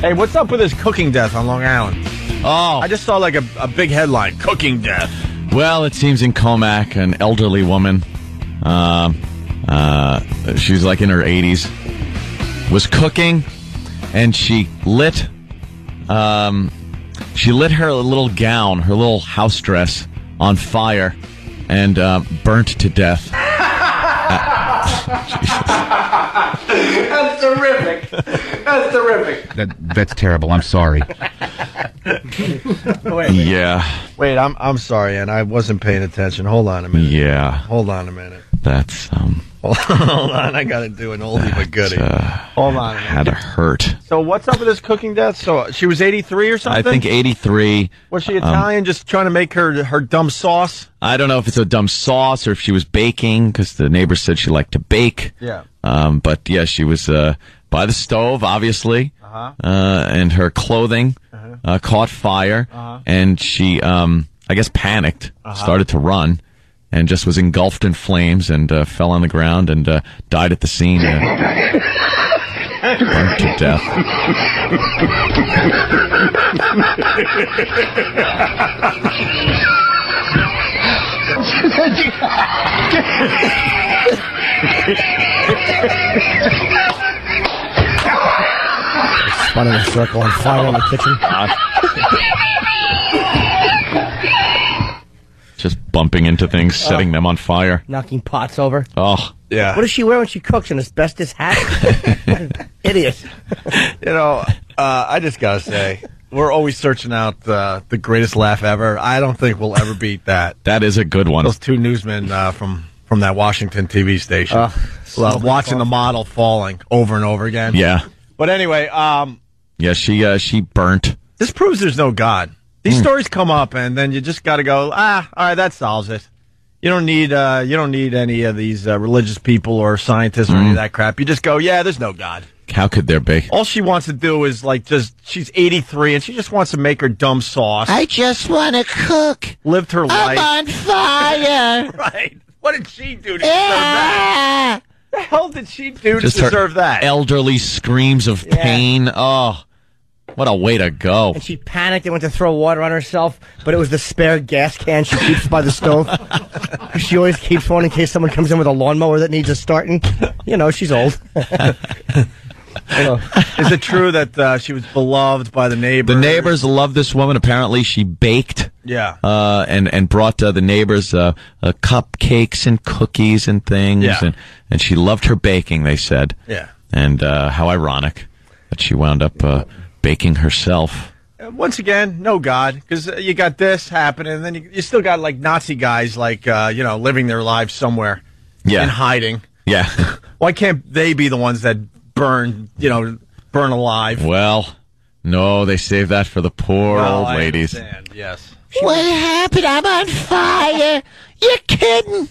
Hey, what's up with this cooking death on Long Island? Oh. I just saw like a big headline, cooking death. Well, it seems in Comac, an elderly woman, she's like in her 80s, was cooking, and she lit her little gown, her little house dress on fire, and burnt to death. That's terrific. That's terrific. That's terrible. I'm sorry. Wait, I'm sorry, and I wasn't paying attention. Hold on a minute. Yeah. Hold on a minute. That's Hold on, I gotta do an oldie but goodie. Hold on a minute. Had to hurt. So what's up with this cooking death? So she was 83 or something? I think 83. Was she Italian, just trying to make her dumb sauce? I don't know if it's a dumb sauce or if she was baking, because the neighbor said she liked to bake. Yeah. But yeah, she was by the stove, obviously, and her clothing caught fire, and she, I guess, panicked, started to run, and just was engulfed in flames and fell on the ground and died at the scene. Burned to death. Spun in a circle on fire in the kitchen. Just bumping into things, setting them on fire. Knocking pots over. Oh, yeah. What does she wear when she cooks? An asbestos hat? Idiot. You know, I just gotta say, we're always searching out the greatest laugh ever. I don't think we'll ever beat that. That is a good one. Those two newsmen from that Washington TV station, watching the model falling over and over again. Yeah. But anyway, yeah, she burnt. This proves there's no God. These stories come up, and then you just got to go, all right, that solves it. You don't need any of these religious people or scientists or any of that crap. You just go, yeah, there's no God. How could there be? All she wants to do is she's 83 and she just wants to make her dumb sauce. I just want to cook. Lived her life. I'm on fire. Right. What did she do to deserve that? What the hell did she do to deserve that? Elderly screams of pain. Oh, what a way to go. And she panicked and went to throw water on herself, but it was the spare gas can she keeps by the stove. She always keeps one in case someone comes in with a lawnmower that needs a starting. You know, she's old. Is it true that she was beloved by the neighbors? The neighbors loved this woman. Apparently, she baked. Yeah. And brought the neighbors cupcakes and cookies and things. Yeah. And she loved her baking, they said. Yeah. And how ironic that she wound up baking herself. Once again, no God, because you got this happening, and then you still got like Nazi guys, like living their lives somewhere, in hiding. Yeah. Why can't they be the ones that burn alive? Well, no, they saved that for the poor old ladies. I understand, yes. What happened? I'm on fire. You're kidding.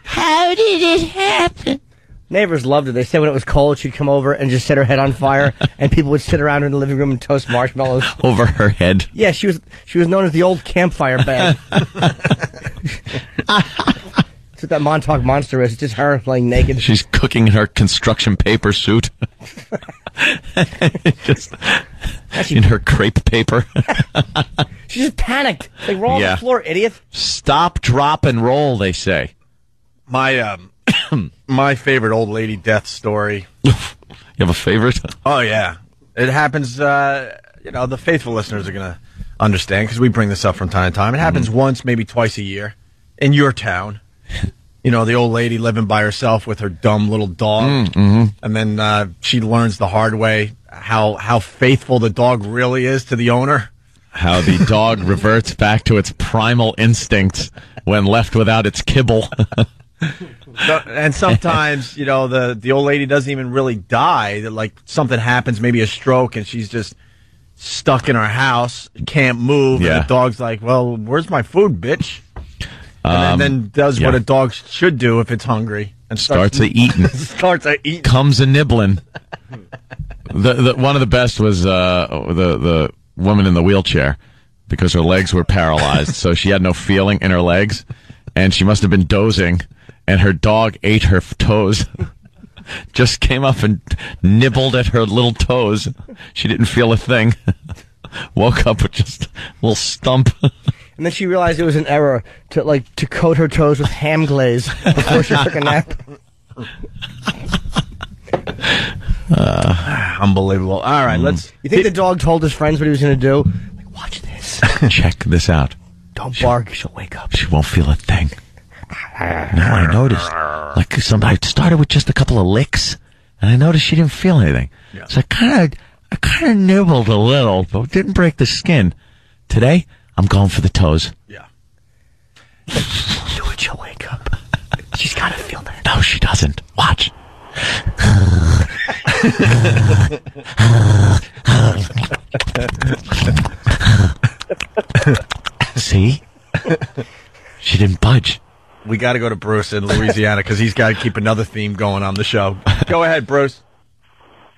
How did it happen? Neighbors loved it. They said when it was cold, she'd come over and just set her head on fire, and people would sit around her in the living room and toast marshmallows over her head. Yeah, she was known as the old campfire bag. That's what that Montauk Monster is. It's just her laying naked. She's cooking in her construction paper suit. Just in her crepe paper. She just panicked. Like, roll on the floor, idiot. Stop, drop, and roll, they say. My favorite old lady death story. You have a favorite? Oh, yeah. It happens, the faithful listeners are going to understand because we bring this up from time to time. It happens once, maybe twice a year in your town. The old lady living by herself with her dumb little dog. And then she learns the hard way how faithful the dog really is to the owner. How the dog reverts back to its primal instincts when left without its kibble. And sometimes, the old lady doesn't even really die. Like something happens, maybe a stroke, and she's just stuck in her house, can't move. And the dog's like, well, where's my food, bitch? And then does what a dog should do if it's hungry. And starts a-eating. Comes a-nibbling. One of the best was the woman in the wheelchair because her legs were paralyzed. So she had no feeling in her legs. And she must have been dozing. And her dog ate her toes. just came up and nibbled at her little toes. She didn't feel a thing. Woke up with just a little stump. And then she realized it was an error to coat her toes with ham glaze before she took a nap. Unbelievable. All right, let's. You think the dog told his friends what he was going to do? Like, watch this. Check this out. Don't bark. She'll wake up. She won't feel a thing. Now I noticed, like somebody started with just a couple of licks, and I noticed she didn't feel anything. Yeah. So I kind of nibbled a little, but didn't break the skin. Today, I'm going for the toes. Yeah. Do it. She'll wake up. She's got to feel that. No, she doesn't. Watch. See? She didn't budge. We got to go to Bruce in Louisiana because he's got to keep another theme going on the show. Go ahead, Bruce.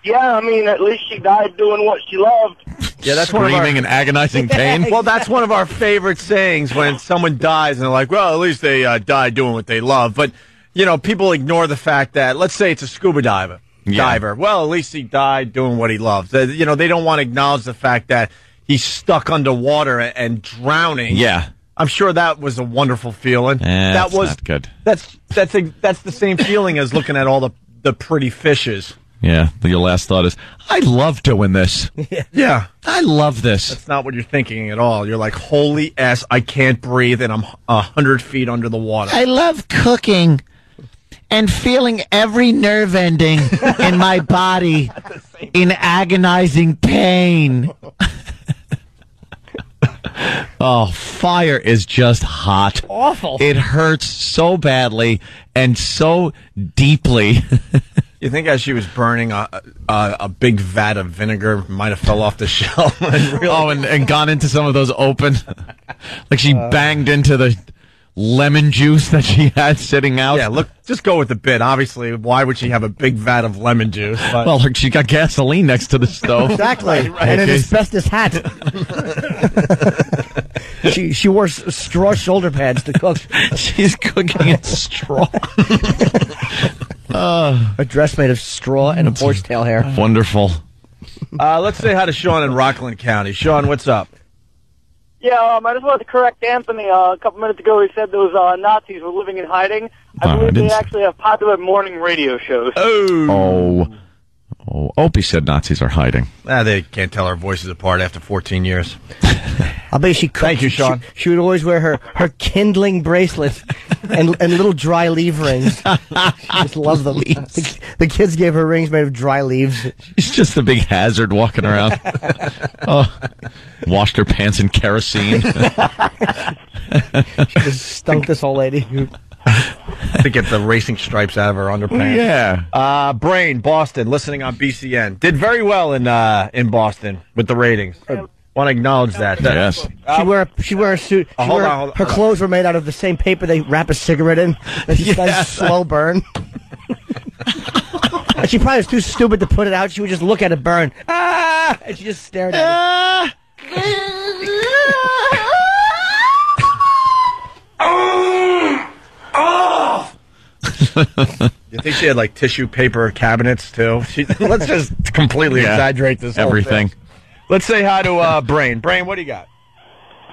Yeah, I mean, at least she died doing what she loved. Yeah, that's screaming in agonizing pain. Well, that's one of our favorite sayings when someone dies and they're like, well, at least they died doing what they love. But, you know, people ignore the fact that, let's say it's a scuba diver. Well, at least he died doing what he loves. You know, they don't want to acknowledge the fact that he's stuck underwater and drowning. Yeah. I'm sure that was a wonderful feeling. That was not good. That's the same feeling as looking at all the pretty fishes. Yeah, your last thought is, I love doing this. Yeah. I love this. That's not what you're thinking at all. You're like, holy S, I can't breathe, and I'm 100 feet under the water. I love cooking and feeling every nerve ending in my body in agonizing pain. Oh, fire is just hot. Awful. It hurts so badly and so deeply. You think as she was burning, a big vat of vinegar might have fell off the shelf? And gone into some of those open... like she banged into the lemon juice that she had sitting out. Yeah, look, just go with the bit. Obviously, why would she have a big vat of lemon juice? But... Well, look, she got gasoline next to the stove. Exactly. Right. And an asbestos hat. She wore straw shoulder pads to cook. She's cooking in straw. A dress made of straw and a horsetail hair. Wonderful. Let's say hi to Sean in Rockland County. Sean, what's up? Yeah, I just wanted to correct Anthony. A couple minutes ago, he said those Nazis were living in hiding. I believe they actually have popular morning radio shows. Oh, Opie said Nazis are hiding. They can't tell our voices apart after 14 years. I'll bet she cooked. Thank you, Sean. She would always wear her kindling bracelet and little dry leaf rings. She just loved them. The kids gave her rings made of dry leaves. She's just a big hazard walking around. Washed her pants in kerosene. She just stunk this old lady. To get the racing stripes out of her underpants. Yeah. Brain, Boston, listening on BCN. Did very well in Boston with the ratings. Want to acknowledge that. Yes. She wear a suit. Hold on. Her clothes were made out of the same paper they wrap a cigarette in. It's a slow burn. And she probably was too stupid to put it out. She would just look at it burn. And she just stared at it. You think she had like tissue paper cabinets too? Let's just completely exaggerate this whole everything. thing. Let's say hi to Brain. Brain, what do you got?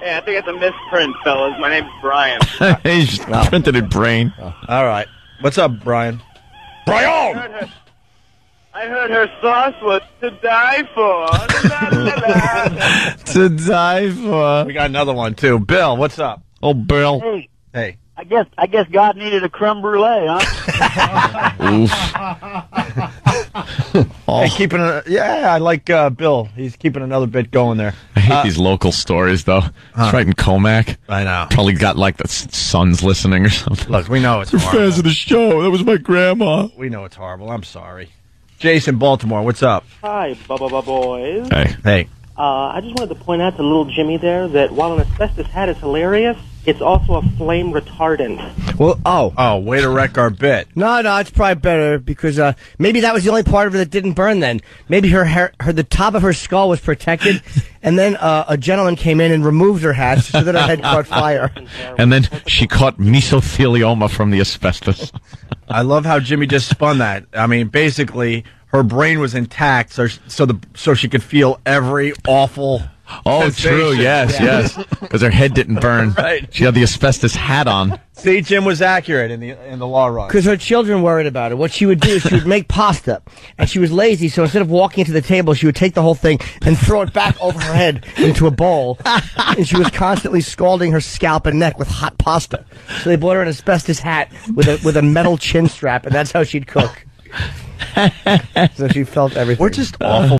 Hey, I think it's a misprint, fellas. My name's Brian. He's printed in Brain. All right. What's up, Brian? Brian! I heard her sauce was to die for. To die for. We got another one too. Bill, what's up? Oh, Bill. Hey. I guess God needed a creme brulee, huh? Oof. Hey, I like Bill. He's keeping another bit going there. I hate these local stories, though. It's right in Comac. I know. Probably got like the sons listening or something. Look, we know it's They're horrible. fans of the show. That was my grandma. We know it's horrible. I'm sorry. Jason, Baltimore, what's up? Hi, boys. Hey. I just wanted to point out to little Jimmy there that while an asbestos hat is hilarious, it's also a flame retardant. Well, Oh, way to wreck our bit. No, it's probably better because maybe that was the only part of her that didn't burn. Then maybe the top of her skull was protected, and then a gentleman came in and removed her hat so that her head caught fire. And then she caught mesothelioma from the asbestos. I love how Jimmy just spun that. I mean, basically, her brain was intact, so she could feel every awful. Oh, sensation. true. Yes. Because her head didn't burn. Right. She had the asbestos hat on. See, Jim was accurate in the law run. Because her children worried about it. What she would do is she would make pasta, and she was lazy, so instead of walking to the table, she would take the whole thing and throw it back over her head into a bowl, and she was constantly scalding her scalp and neck with hot pasta. So they bought her an asbestos hat with a metal chin strap, and that's how she'd cook. So she felt everything. We're just awful